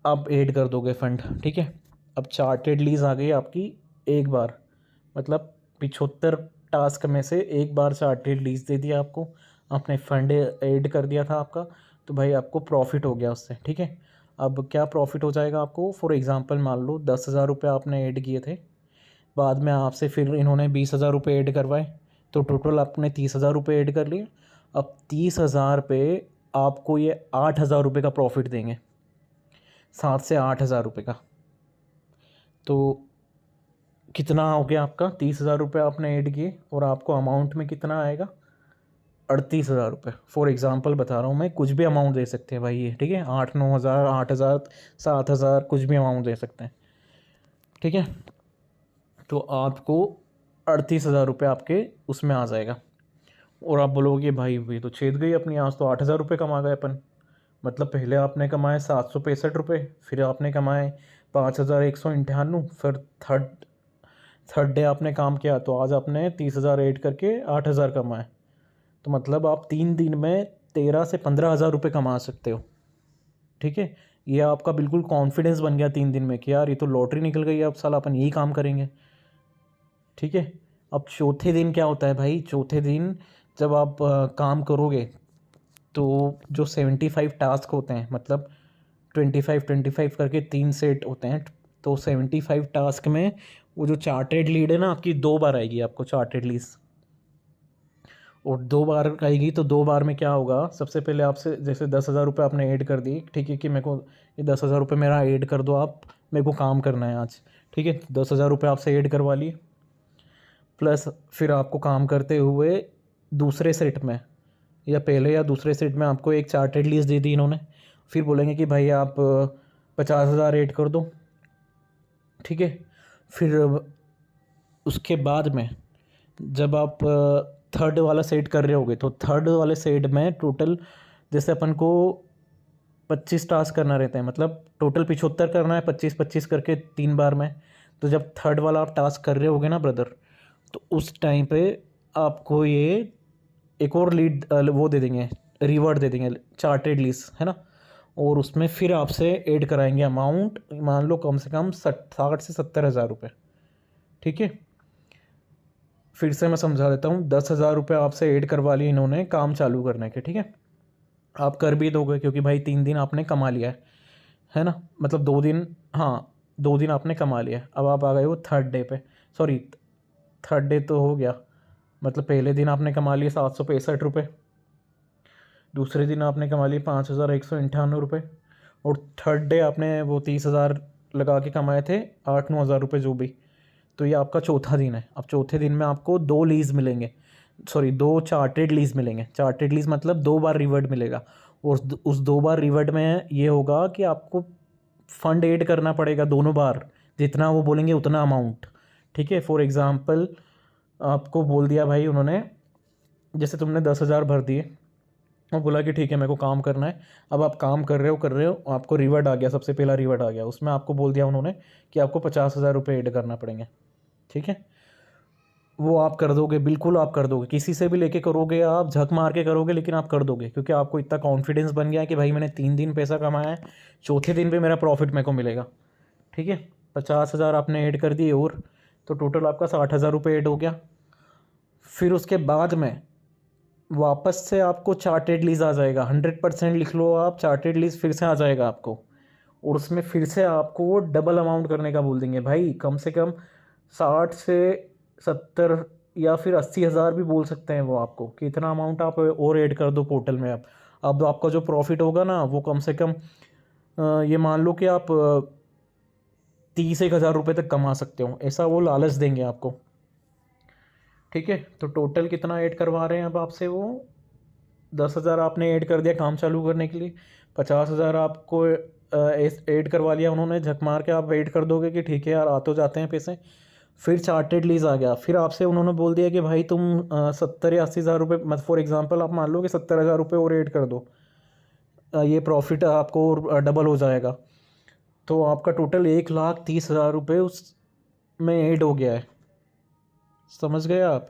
आप ऐड कर दोगे फंड, ठीक है। अब चार्टेड लीज आ गई आपकी एक बार, मतलब 75 टास्क में से एक बार चार्टेड लीज दे दिया आपको, आपने फंड ऐड कर दिया था आपका, तो भाई आपको प्रॉफिट हो गया उससे, ठीक है। अब क्या प्रॉफिट हो जाएगा आपको, फॉर एग्ज़ाम्पल मान लो 10,000 रुपये आपने ऐड किए थे, बाद में आपसे फिर इन्होंने 20,000 रुपये ऐड करवाए, तो टोटल आपने 30,000 रुपये ऐड कर लिए। अब 30,000 पे आपको ये 8,000 रुपये का प्रॉफिट देंगे, 7 से 8,000 रुपये का। तो कितना हो गया आपका, 30,000 रुपये आपने ऐड किए, और आपको अमाउंट में कितना आएगा, 38,000 रुपये। फॉर एग्ज़ाम्पल बता रहा हूँ मैं, कुछ भी अमाउंट दे सकते हैं भाई ये, ठीक है। 8-9,000, 8,000, 7,000, कुछ भी अमाउंट दे सकते हैं, ठीक है। तो आपको 38,000 रुपये आपके उसमें आ जाएगा। और आप बोलोगे भाई ये तो छेद गई अपनी, आज तो 8,000 रुपये कमा गए अपन। मतलब पहले आपने कमाए 765 रुपये, फिर आपने कमाए 5,198, फिर थर्ड डे आपने काम किया, तो आज आपने 30,000 ऐड करके 8,000 कमाए। तो मतलब आप 3 दिन में 13 से 15,000 रुपये कमा सकते हो, ठीक है। ये आपका बिल्कुल कॉन्फिडेंस बन गया 3 दिन में कि यार ये तो लॉटरी निकल गई, अब साला अपन यही काम करेंगे, ठीक है। अब चौथे दिन क्या होता है भाई, चौथे दिन जब आप काम करोगे, तो जो 75 टास्क होते हैं, मतलब 25-25 करके 3 सेट होते हैं, तो 75 टास्क में वो जो चार्टेड लीड है ना आपकी, 2 बार आएगी आपको चार्टेड लीड, और 2 बार आएगी। तो 2 बार में क्या होगा, सबसे पहले आपसे जैसे 10,000 रुपये आपने ऐड कर दी, ठीक है, कि मेरे को ये 10,000 रुपये मेरा ऐड कर दो आप, मेरे को काम करना है आज, ठीक है। 10,000 रुपये आपसे ऐड करवा लिए, प्लस फिर आपको काम करते हुए दूसरे सेट में, या पहले या दूसरे सेट में आपको एक चार्टेड लीज दे दी इन्होंने, फिर बोलेंगे कि भाई आप 50,000 ऐड कर दो, ठीक है। फिर उसके बाद में जब आप थर्ड वाला सेट कर रहे होगे, तो थर्ड वाले सेट में टोटल जैसे अपन को 25 टास्क करना रहता है, मतलब टोटल 75 करना है, 25-25 करके 3 बार में, तो जब थर्ड वाला आप टास्क कर रहे होगे ना ब्रदर, तो उस टाइम पे आपको ये एक और लीड वो दे देंगे, रिवॉर्ड दे देंगे, चार्टेड लीज है ना। और उसमें फिर आपसे ऐड कराएंगे अमाउंट, मान लो कम से कम 60 से 70 हज़ार रुपये। ठीक है, फिर से मैं समझा देता हूँ। 10 हज़ार रुपये आपसे ऐड करवा लिए इन्होंने काम चालू करने के। ठीक है, आप कर भी दोगे क्योंकि भाई 3 दिन आपने कमा लिया है ना, मतलब 2 दिन, हाँ 2 दिन आपने कमा लिया है। अब आप आ गए हो थर्ड डे पे, सॉरी थर्ड डे तो हो गया, मतलब पहले दिन आपने कमा लिए 765 रुपये, दूसरे दिन आपने कमा लिए 5198 रुपये, और थर्ड डे आपने वो 30 हज़ार लगा के कमाए थे, 8-9 हज़ार रुपये जो भी। तो ये आपका चौथा दिन है। अब चौथे दिन में आपको 2 लीज़ मिलेंगे, सॉरी 2 चार्टेड लीज़ मिलेंगे। चार्टेड लीज़ मतलब 2 बार रिवॉर्ड मिलेगा, और उस 2 बार रिवॉर्ड में ये होगा कि आपको फंड ऐड करना पड़ेगा दोनों बार, जितना वो बोलेंगे उतना अमाउंट। ठीक है, फॉर एग्ज़ाम्पल आपको बोल दिया भाई उन्होंने, जैसे तुमने 10 हज़ार भर दिए और बोला कि ठीक है मेरे को काम करना है। अब आप काम कर रहे हो, आपको रिवॉर्ड आ गया, सबसे पहला रिवॉर्ड आ गया, उसमें आपको बोल दिया उन्होंने कि आपको 50 हज़ार रुपये ऐड करना पड़ेंगे। ठीक है, वो आप कर दोगे, बिल्कुल आप कर दोगे, किसी से भी लेके करोगे, आप झक मार के करोगे, लेकिन आप कर दोगे क्योंकि आपको इतना कॉन्फिडेंस बन गया है कि भाई मैंने 3 दिन पैसा कमाया है, चौथे दिन पे मेरा प्रॉफिट मेरे को मिलेगा। ठीक है, 50 हज़ार आपने ऐड कर दिए, और तो टोटल आपका 60 हज़ार रुपये ऐड हो गया। फिर उसके बाद में वापस से आपको चार्टेड लीज आ जाएगा, 100% लिख लो आप, चार्टेड लीज फिर से आ जाएगा आपको, और उसमें फिर से आपको वो डबल अमाउंट करने का बोल देंगे भाई, कम से कम 60 से 70 या फिर 80 हज़ार भी बोल सकते हैं वो आपको, कि इतना अमाउंट आप और ऐड कर दो पोर्टल में। अब आपका जो प्रॉफिट होगा ना वो कम से कम ये मान लो कि आप 30-1 हज़ार रुपये तक कमा सकते हो, ऐसा वो लालच देंगे आपको। ठीक है, तो टोटल कितना ऐड करवा रहे हैं अब आपसे वो, 10 हज़ार आपने ऐड कर दिया काम चालू करने के लिए, 50 हज़ार आपको ऐड करवा लिया उन्होंने, झक मार के आप वेट कर दोगे कि ठीक है यार आ तो जाते हैं पैसे। फिर चार्टेड लीज आ गया, फिर आपसे उन्होंने बोल दिया कि भाई तुम 70 या 80 हज़ार रुपये, मतलब फॉर एग्जांपल आप मान लो कि 70 हज़ार रुपये और ऐड कर दो, ये प्रॉफिट आपको और डबल हो जाएगा। तो आपका टोटल 1,30,000 रुपये उस में ऐड हो गया है। समझ गए आप,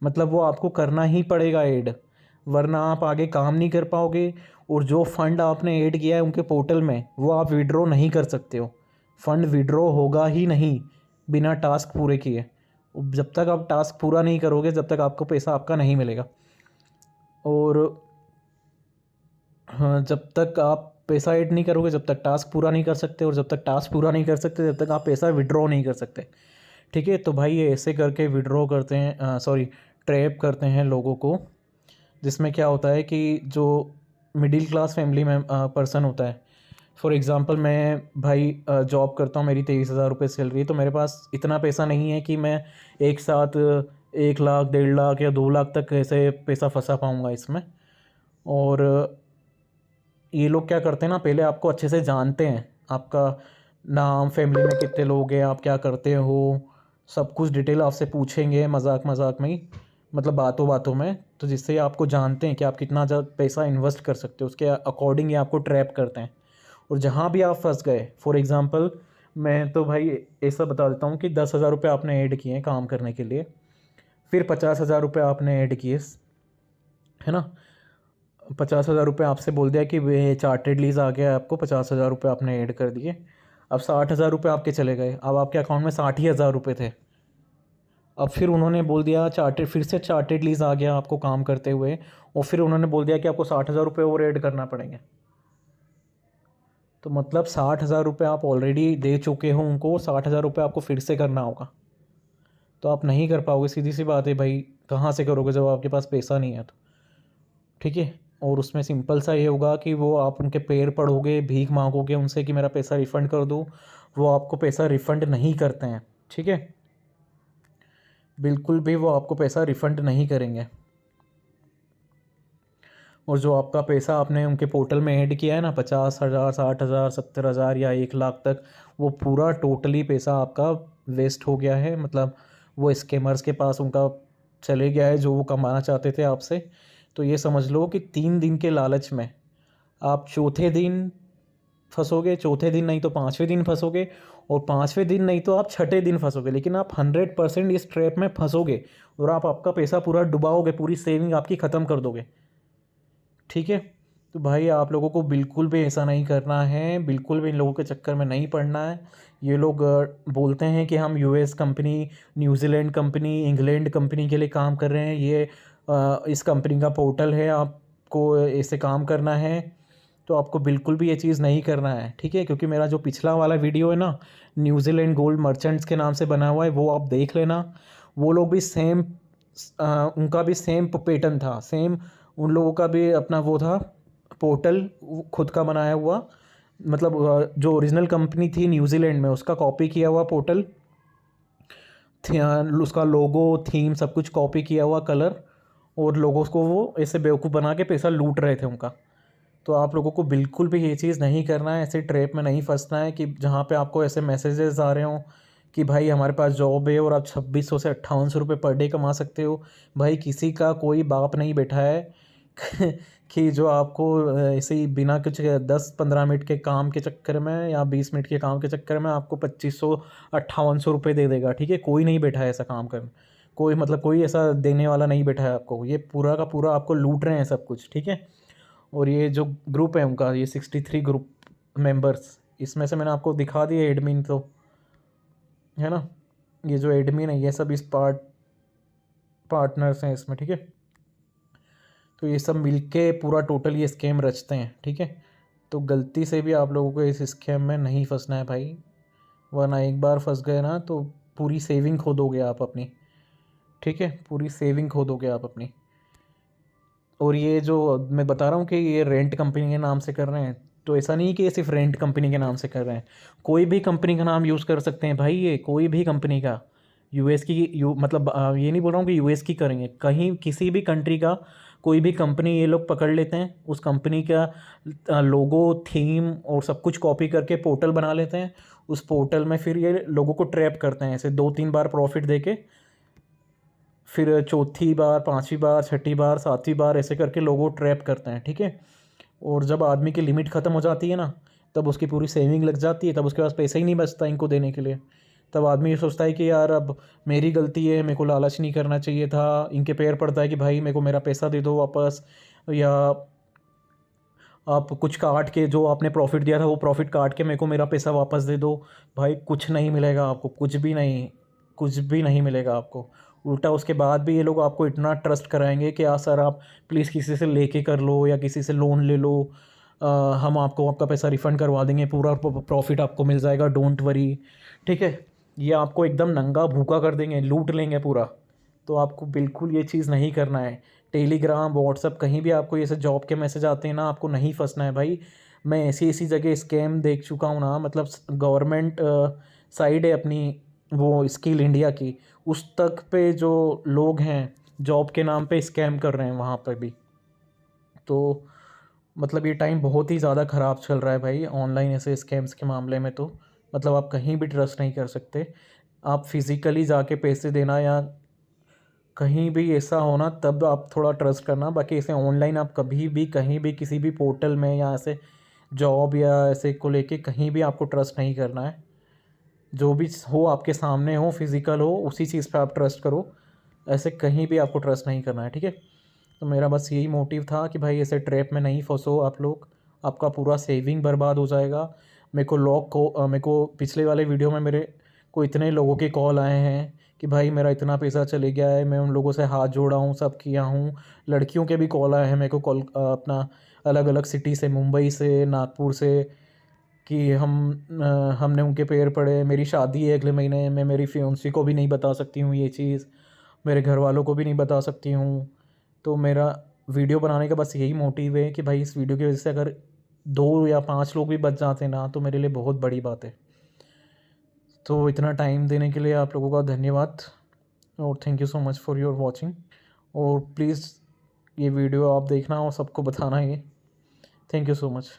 मतलब वो आपको करना ही पड़ेगा ऐड, वरना आप आगे काम नहीं कर पाओगे, और जो फंड आपने ऐड किया है उनके पोर्टल में वो आप विड्रॉ नहीं कर सकते हो। फंड विड्रॉ होगा ही नहीं बिना टास्क पूरे किए। जब तक आप टास्क पूरा नहीं करोगे जब तक आपको पैसा आपका नहीं मिलेगा। और हाँ, जब तक आप पैसा ऐड नहीं करोगे जब तक टास्क पूरा नहीं कर सकते, और जब तक टास्क पूरा नहीं कर सकते जब तक आप पैसा विड्रॉ नहीं कर सकते। ठीक है, तो भाई ये ऐसे करके विड्रॉ करते हैं, सॉरी ट्रैप करते हैं लोगों को, जिसमें क्या होता है कि जो मिडिल क्लास फैमिली में पर्सन होता है, फॉर एग्ज़ाम्पल मैं भाई जॉब करता हूँ, मेरी 23,000 रुपये सैलरी है, तो मेरे पास इतना पैसा नहीं है कि मैं एक साथ 1 लाख 1.5 लाख या 2 लाख तक ऐसे पैसा फंसा पाऊँगा इसमें। और ये लोग क्या करते हैं ना, पहले आपको अच्छे से जानते हैं, आपका नाम, फैमिली में कितने लोग हैं, आप क्या करते हो, सब कुछ डिटेल आपसे पूछेंगे मजाक मजाक में ही, मतलब बातों बातों में, तो जिससे आपको जानते हैं कि आप कितना पैसा इन्वेस्ट कर सकते हो, उसके अकॉर्डिंग ये आपको ट्रैप करते हैं। और जहाँ भी आप फंस गए, फॉर एग्ज़ाम्पल मैं तो भाई ऐसा बता देता हूँ कि 10,000 रुपये आपने ऐड किए हैं काम करने के लिए, फिर 50,000 रुपये आपने ऐड किए, है ना, 50,000 रुपये आपसे बोल दिया कि वे चार्टेड लीज आ गया, आपको 50,000 रुपये आपने ऐड कर दिए। अब 60,000 रुपये आपके चले गए, अब आपके अकाउंट में 60,000 रुपये थे। अब फिर उन्होंने बोल दिया चार्टेड, फिर से चार्टेड लीज आ गया आपको काम करते हुए, और फिर उन्होंने बोल दिया कि आपको 60,000 रुपये और ऐड करना पड़ेंगे। तो मतलब 60,000 रुपये आप ऑलरेडी दे चुके हो उनको, 60,000 रुपये आपको फिर से करना होगा, तो आप नहीं कर पाओगे, सीधी सी बात है भाई, कहाँ से करोगे जब आपके पास पैसा नहीं है तो। ठीक है, और उसमें सिंपल सा ये होगा कि वो आप उनके पैर पड़ोगे, भीख मांगोगे उनसे कि मेरा पैसा रिफ़ंड कर दो, वो आपको पैसा रिफ़ंड नहीं करते हैं। ठीक है, बिल्कुल भी वो आपको पैसा रिफ़ंड नहीं करेंगे। और जो आपका पैसा आपने उनके पोर्टल में ऐड किया है ना, 50,000, 60,000, 70,000 या 1 लाख तक, वो पूरा टोटली पैसा आपका वेस्ट हो गया है, मतलब वो स्कैमर्स के पास उनका चले गया है जो वो कमाना चाहते थे आपसे। तो ये समझ लो कि 3 दिन के लालच में आप चौथे दिन फंसोगे, चौथे दिन नहीं तो 5वें दिन फंसोगे, और 5वें दिन नहीं तो आप 6ठे दिन फंसोगे, लेकिन आप 100% इस ट्रैप में फंसोगे और आप आपका पैसा पूरा डुबाओगे, पूरी सेविंग आपकी ख़त्म कर दोगे। ठीक है, तो भाई आप लोगों को बिल्कुल भी ऐसा नहीं करना है, बिल्कुल भी इन लोगों के चक्कर में नहीं पड़ना है। ये लोग बोलते हैं कि हम US company, New Zealand company, England company के लिए काम कर रहे हैं, ये इस कंपनी का पोर्टल है, आपको ऐसे काम करना है। तो आपको बिल्कुल भी ये चीज़ नहीं करना है, ठीक है, क्योंकि मेरा जो पिछला वाला वीडियो है ना, न्यूजीलैंड गोल्ड मर्चेंट्स के नाम से बना हुआ है, वो आप देख लेना। वो लोग भी सेम, उनका भी सेम पैटर्न था, सेम उन लोगों का भी अपना वो था पोर्टल खुद का बनाया हुआ, मतलब जो ओरिजिनल कंपनी थी न्यूजीलैंड में उसका कॉपी किया हुआ पोर्टल, उसका लोगो, थीम सब कुछ कॉपी किया हुआ कलर, और लोगों को वो ऐसे बेवकूफ़ बना के पैसा लूट रहे थे उनका। तो आप लोगों को बिल्कुल भी ये चीज़ नहीं करना है, ऐसे ट्रैप में नहीं फंसना है कि जहाँ पे आपको ऐसे मैसेजेस आ रहे हों कि भाई हमारे पास जॉब है और आप 2600 से 5800 रुपये पर डे कमा सकते हो। भाई किसी का कोई बाप नहीं बैठा है कि जो आपको ऐसे ही बिना कुछ 10-15 मिनट के काम के चक्कर में या 20 मिनट के काम के चक्कर में आपको 2500-5800 रुपये दे देगा। ठीक है, कोई नहीं बैठा है ऐसा काम करने, कोई मतलब कोई ऐसा देने वाला नहीं बैठा है आपको, ये पूरा का पूरा आपको लूट रहे हैं सब कुछ। ठीक है, और ये जो ग्रुप है उनका, ये 63 ग्रुप मेंबर्स, इसमें से मैंने आपको दिखा दिया एडमिन, तो है ना, ये जो एडमिन है ये सब इस पार्टनर्स हैं इसमें। ठीक है, तो ये सब मिलके पूरा टोटल ये स्कैम रचते हैं। ठीक है, तो गलती से भी आप लोगों को इस स्कैम में नहीं फंसना है भाई, वरना एक बार फंस गए ना तो पूरी सेविंग खो दोगे आप अपनी। ठीक है, पूरी सेविंग खो दोगे आप अपनी। और ये जो मैं बता रहा हूँ कि ये रेंट कंपनी के नाम से कर रहे हैं, तो ऐसा नहीं कि ये सिर्फ रेंट कंपनी के नाम से कर रहे हैं, कोई भी कंपनी का नाम यूज़ कर सकते हैं भाई, ये कोई भी कंपनी का, यूएस की मतलब ये नहीं बोल रहा हूँ कि यूएस की करेंगे, कहीं किसी भी कंट्री का कोई भी कंपनी ये लोग पकड़ लेते हैं, उस कंपनी का लोगो, थीम और सब कुछ कॉपी करके पोर्टल बना लेते हैं। उस पोर्टल में फिर ये लोगों को ट्रैप करते हैं, ऐसे 2-3 बार प्रॉफिट देके, फिर चौथी बार, 5वीं बार, 6ठी बार, 7वीं बार ऐसे करके लोगों ट्रैप करते हैं। ठीक है, और जब आदमी की लिमिट ख़त्म हो जाती है ना, तब उसकी पूरी सेविंग लग जाती है, तब उसके पास पैसा ही नहीं बचता इनको देने के लिए। तब आदमी ये सोचता है कि यार अब मेरी गलती है, मेरे को लालच नहीं करना चाहिए था, इनके पैर पड़ता है कि भाई मेरे को मेरा पैसा दे दो वापस, या आप कुछ काट के जो आपने प्रॉफिट दिया था वो प्रॉफिट काट के मेरे को मेरा पैसा वापस दे दो। भाई कुछ नहीं मिलेगा आपको, कुछ भी नहीं, कुछ भी नहीं मिलेगा आपको। उल्टा उसके बाद भी ये लोग आपको इतना ट्रस्ट कराएंगे कि यार सर आप प्लीज़ किसी से लेके कर लो या किसी से लोन ले लो, हम आपको आपका पैसा रिफ़ंड करवा देंगे, पूरा प्रॉफिट आपको मिल जाएगा, डोंट वरी। ठीक है, ये आपको एकदम नंगा भूखा कर देंगे, लूट लेंगे पूरा। तो आपको बिल्कुल ये चीज़ नहीं करना है। टेलीग्राम, व्हाट्सअप, कहीं भी आपको ये सब जॉब के मैसेज आते हैं ना, आपको नहीं फंसना है भाई। मैं ऐसी ऐसी जगह स्कैम देख चुका हूँ ना, मतलब गवर्नमेंट साइड है अपनी, वो स्किल इंडिया की, उस तक पे जो लोग हैं जॉब के नाम पे स्कैम कर रहे हैं वहाँ पर भी। तो मतलब ये टाइम बहुत ही ज़्यादा ख़राब चल रहा है भाई ऑनलाइन ऐसे स्कैम्स के मामले में। तो मतलब आप कहीं भी ट्रस्ट नहीं कर सकते, आप फिज़िकली जाके पैसे देना या कहीं भी ऐसा होना तब आप थोड़ा ट्रस्ट करना, बाकी ऐसे ऑनलाइन आप कभी भी कहीं भी किसी भी पोर्टल में या ऐसे जॉब या ऐसे को लेके कहीं भी आपको ट्रस्ट नहीं करना है। जो भी हो आपके सामने हो, फिज़िकल हो, उसी चीज़ पे आप ट्रस्ट करो, ऐसे कहीं भी आपको ट्रस्ट नहीं करना है। ठीक है, तो मेरा बस यही मोटिव था कि भाई ऐसे ट्रैप में नहीं फंसो आप लोग, आपका पूरा सेविंग बर्बाद हो जाएगा। मेरे को पिछले वाले वीडियो में मेरे को इतने लोगों के कॉल आए हैं कि भाई मेरा इतना पैसा चले गया है, मैं उन लोगों से हाथ जोड़ा हूँ, सब किया हूँ। लड़कियों के भी कॉल आए हैं मेरे को, कॉल अपना अलग अलग सिटी से, मुंबई से, नागपुर से, कि हमने उनके पैर पड़े, मेरी शादी है अगले महीने, मैं मेरी फियोंसी को भी नहीं बता सकती हूँ ये चीज़, मेरे घर वालों को भी नहीं बता सकती हूँ। तो मेरा वीडियो बनाने का बस यही मोटिव है कि भाई इस वीडियो की वजह से अगर 2 या 5 लोग भी बच जाते ना तो मेरे लिए बहुत बड़ी बात है। तो इतना टाइम देने के लिए आप लोगों का धन्यवाद, और thank you so much for your watching. और प्लीज़ ये वीडियो आप देखना और सबको बताना ये। Thank you so much.